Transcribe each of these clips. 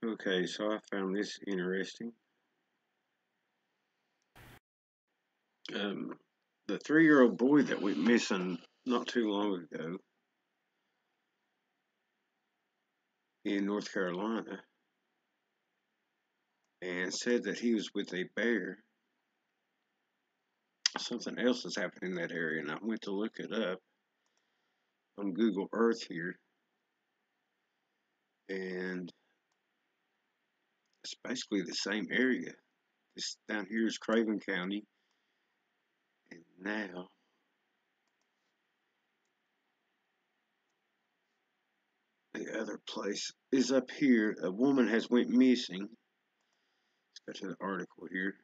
Okay, so I found this interesting. Um, the 3-year-old boy that went missing not too long ago in North Carolina and said that he was with a bear. Something else has happened in that area, and I went to look it up on Google Earth here, and it's basically the same area. This down here is Craven County, and now the other place is up here. A woman has went missing. Let's go to the article here.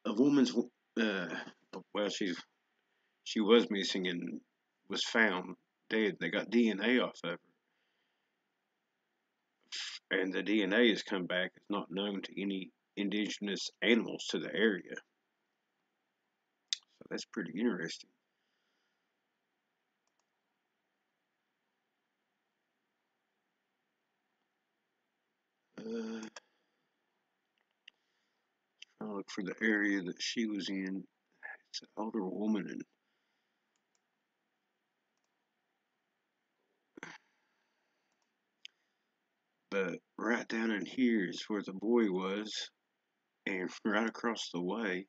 A woman's well, she was missing and was found dead. They got DNA off of her, and the DNA has come back. It's not known to any indigenous animals to the area, so that's pretty interesting. Trying to look for the area that she was in. It's an older woman, and but right down in here is where the boy was, and right across the way.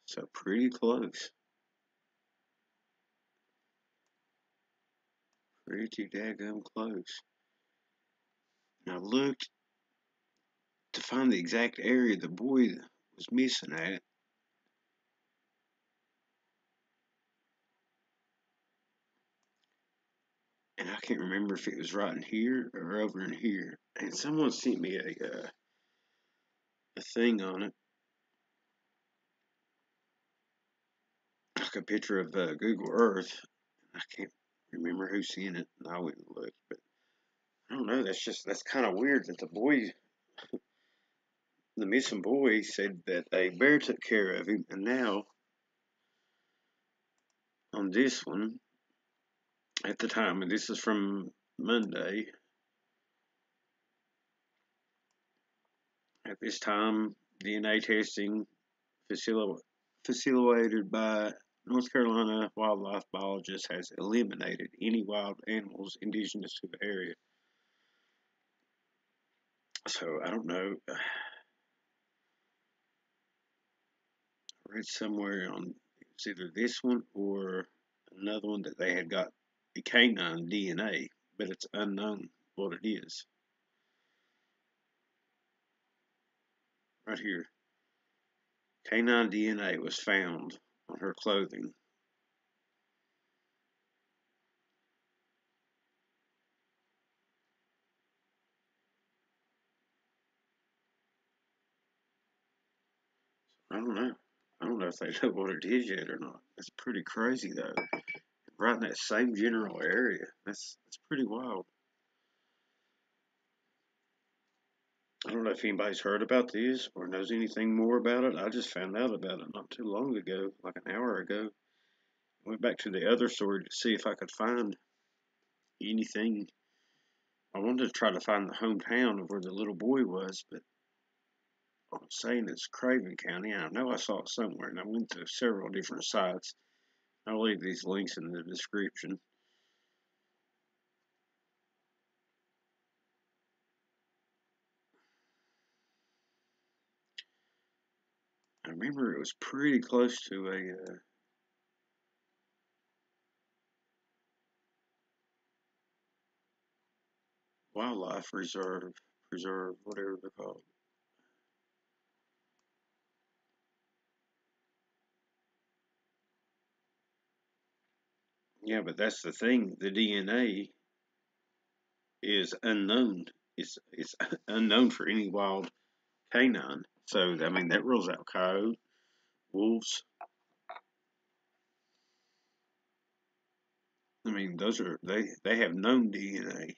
So pretty close. Pretty daggum close. And I looked to find the exact area the boy was missing at. And I can't remember if it was right in here or over in here. And someone sent me a thing on it, like a picture of Google Earth. I can't remember who sent it, and I went and looked. But I don't know. That's kind of weird that the missing boy, said that a bear took care of him, and now on this one, at the time, and this is from Monday. At this time, DNA testing facilitated by North Carolina wildlife biologist has eliminated any wild animals indigenous to the area. So I don't know. I read somewhere on it's either this one or another one that they had got the canine DNA, but it's unknown what it is. Right here, canine DNA was found on her clothing. I don't know. I don't know if they know what it is yet or not. It's pretty crazy though. Right in that same general area. That's pretty wild. I don't know if anybody's heard about this or knows anything more about it. I just found out about it not too long ago, like an hour ago. Went back to the other story to see if I could find anything. I wanted to try to find the hometown of where the little boy was, but I'm saying it's Craven County. I know I saw it somewhere, and I went to several different sites. I'll leave these links in the description. I remember it was pretty close to a wildlife preserve, whatever they're called. Yeah, but that's the thing. The DNA is unknown. It's unknown for any wild canine. So I mean that rules out coyote, wolves. I mean those are they have known DNA.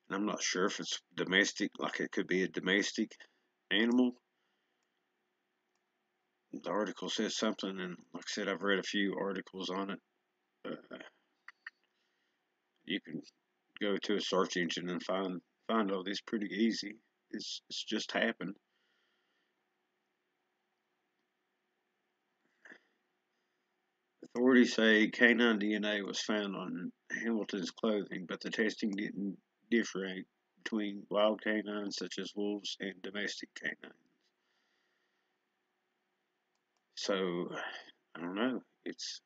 And I'm not sure if it's domestic, like it could be a domestic animal. The article says something, and like I said, I've read a few articles on it. You can go to a search engine and find all this pretty easy. It's just happened. Authorities say canine DNA was found on Hamilton's clothing, but the testing didn't differentiate between wild canines such as wolves and domestic canines. So I don't know. It's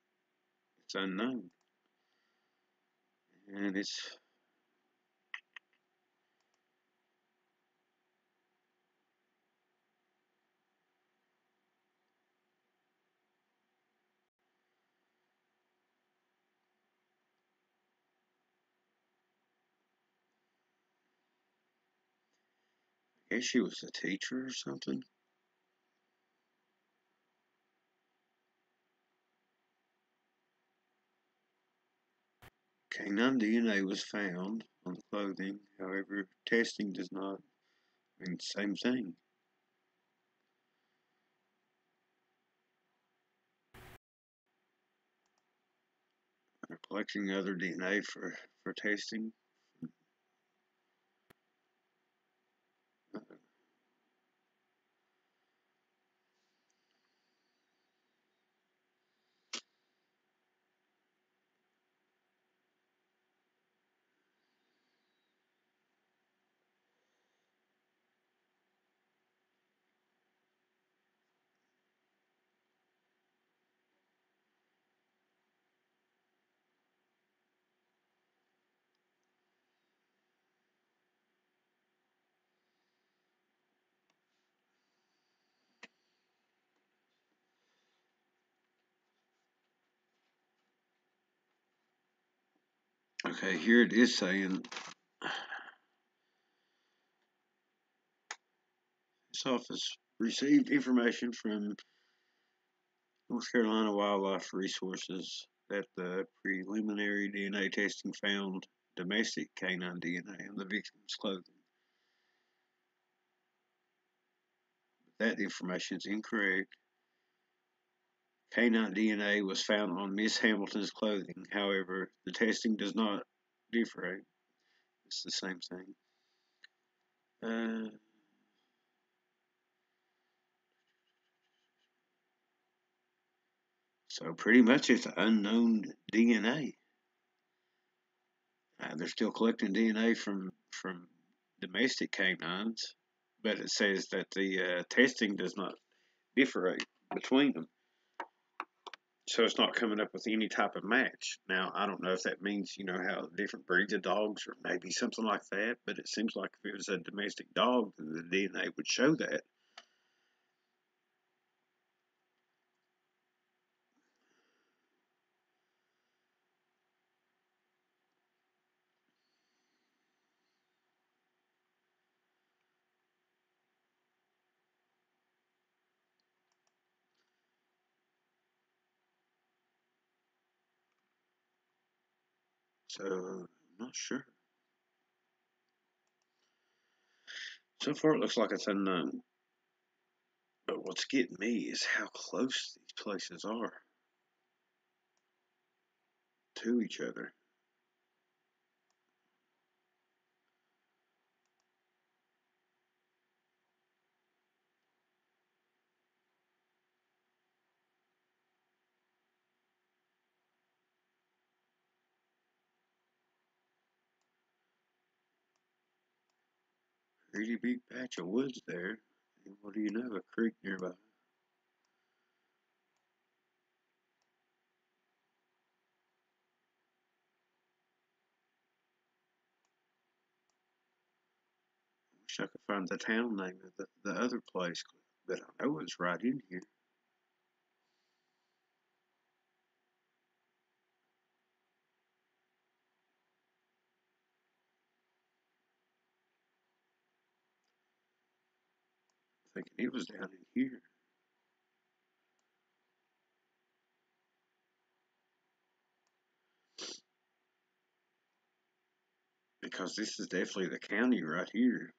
unknown, and it's I guess she was a teacher or something. Canine DNA was found on the clothing. However, testing does not mean the same thing. They're collecting other DNA for testing. Okay, here it is saying this office received information from North Carolina Wildlife Resources that the preliminary DNA testing found domestic canine DNA on the victim's clothing. That information is incorrect. Canine DNA was found on Miss Hamilton's clothing. However, the testing does not differ. It's the same thing. Uh, so pretty much it's unknown DNA. They're still collecting DNA from domestic canines, but it says that the testing does not differ between them. So it's not coming up with any type of match. Now, I don't know if that means, how different breeds of dogs or maybe something like that, but it seems like if it was a domestic dog, then the DNA would show that. So, I'm not sure. So far, it looks like it's unknown. But what's getting me is how close these places are to each other. Pretty big patch of woods there. And what do you know? A creek nearby. Wish I could find the town name of the other place, but I know it's right in here. Thinking it was down in here. because this is definitely the county right here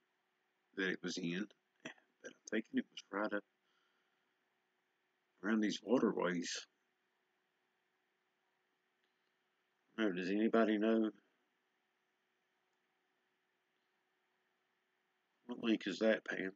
that it was in. But I'm thinking it was right up around these waterways. No, does anybody know what link is that, Pam?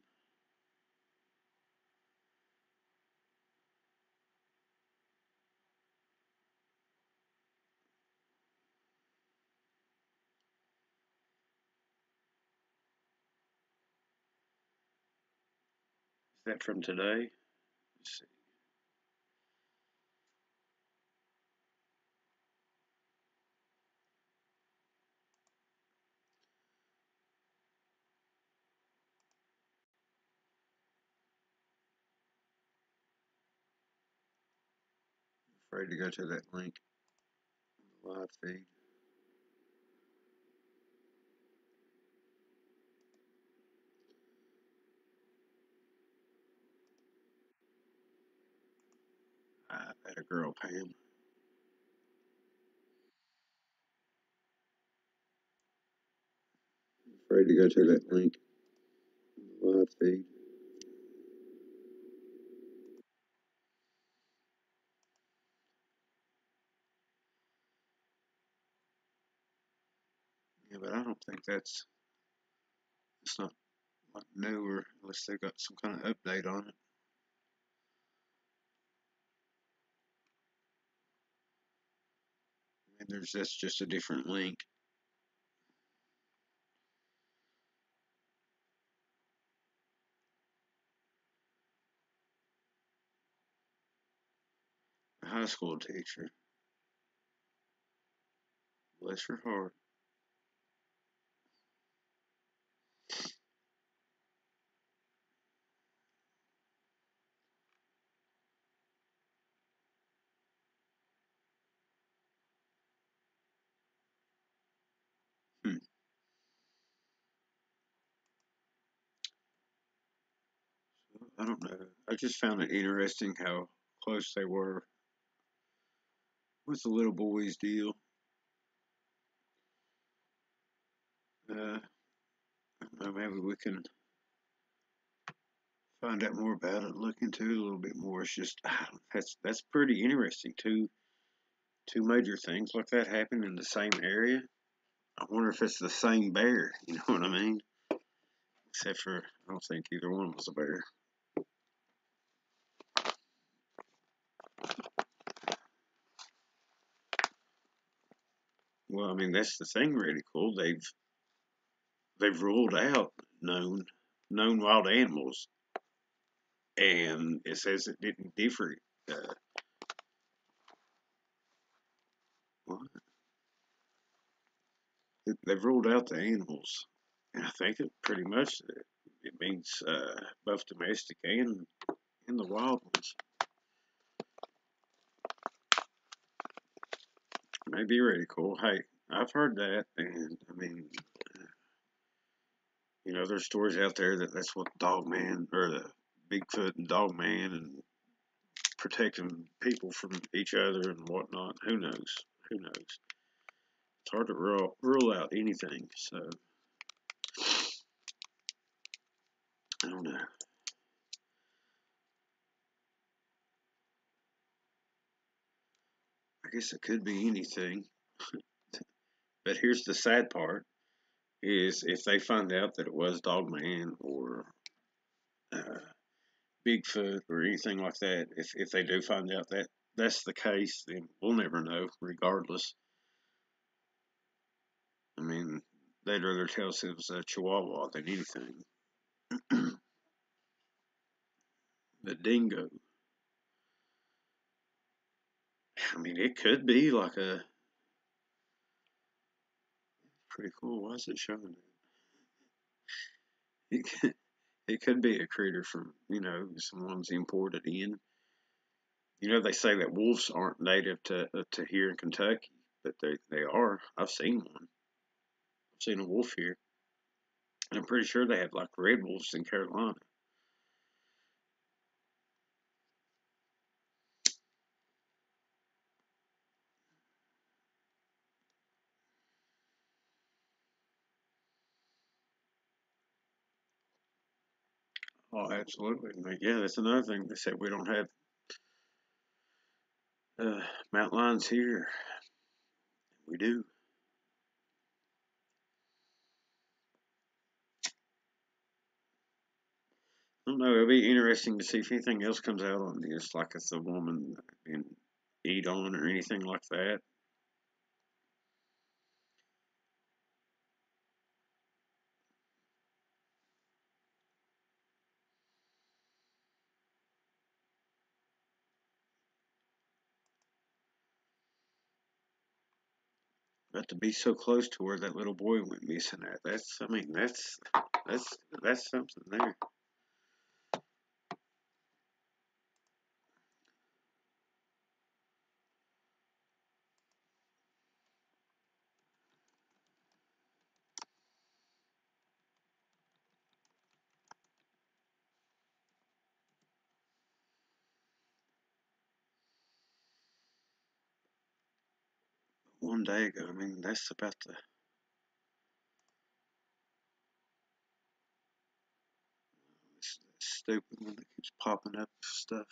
Is that from today? Let's see. Afraid to go to that link in the live feed. I had a girl, Pam. Afraid to go to that link in the live feed. Yeah, but I don't think it's not like newer unless they got some kind of update on it. And that's just a different link. A high school teacher. Bless her heart. Hmm. I don't know. I just found it interesting how close they were with the little boy's deal. I don't know, maybe we can find out more about it, look into it a little bit more. It's just that's pretty interesting. Two major things like that happen in the same area. I wonder if it's the same bear. You know what I mean? Except for I don't think either one was a bear. Well, I mean that's the thing. Really cool. They've ruled out known wild animals, and it says it didn't differ. Uh, well, they've ruled out the animals, and I think it pretty much it means both domestic and the wild ones. May be really cool. Hey, I've heard that, and I mean, there's stories out there that that's what Dog Man or the Bigfoot and Dog Man and protecting people from each other and whatnot. Who knows? Who knows? It's hard to rule out anything. So I don't know. I guess it could be anything. But here's the sad part: is if they find out that it was Dogman or uh, Bigfoot or anything like that, if they do find out that that's the case, then we'll never know. Regardless, I mean, they'd rather tell us it was a Chihuahua than anything. The dingo. I mean, it could be like a pretty cool. Why is it showing it? It could be a critter from someone's imported in. They say that wolves aren't native to here in Kentucky, but they are. I've seen one. I've seen a wolf here, and I'm pretty sure they have like red wolves in Carolina. Oh, absolutely. Yeah, that's another thing. They said we don't have uh, mountain lions here. We do. I don't know. It'll be interesting to see if anything else comes out on this, like if the woman being eat on or anything like that. But to be so close to where that little boy went missing at, that's, I mean, that's something there. One day ago, I mean, that's about the stupid one that keeps popping up stuff.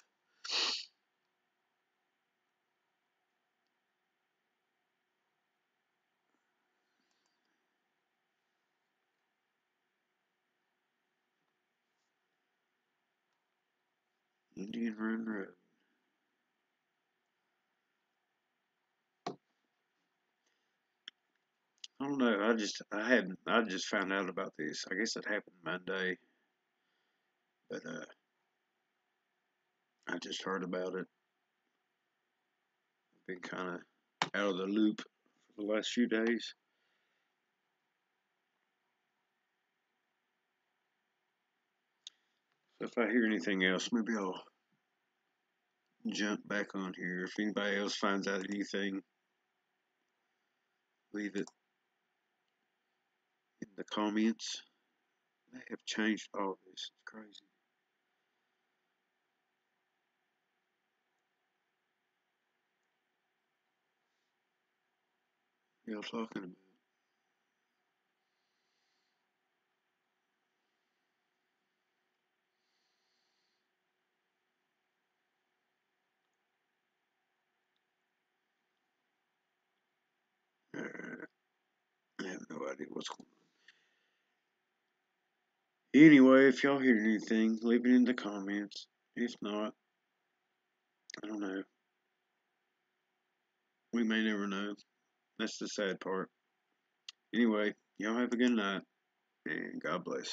Indian Run Road. I don't know. I just found out about this. I guess it happened Monday, but I just heard about it. I've been kind of out of the loop for the last few days. So if I hear anything else, maybe I'll jump back on here. If anybody else finds out anything, leave it in the comments. They have changed all this. It's crazy. Y'all talking about? I have no idea what's going on. Anyway, if y'all hear anything, leave it in the comments. If not, I don't know. We may never know. That's the sad part. Anyway, y'all have a good night and God bless.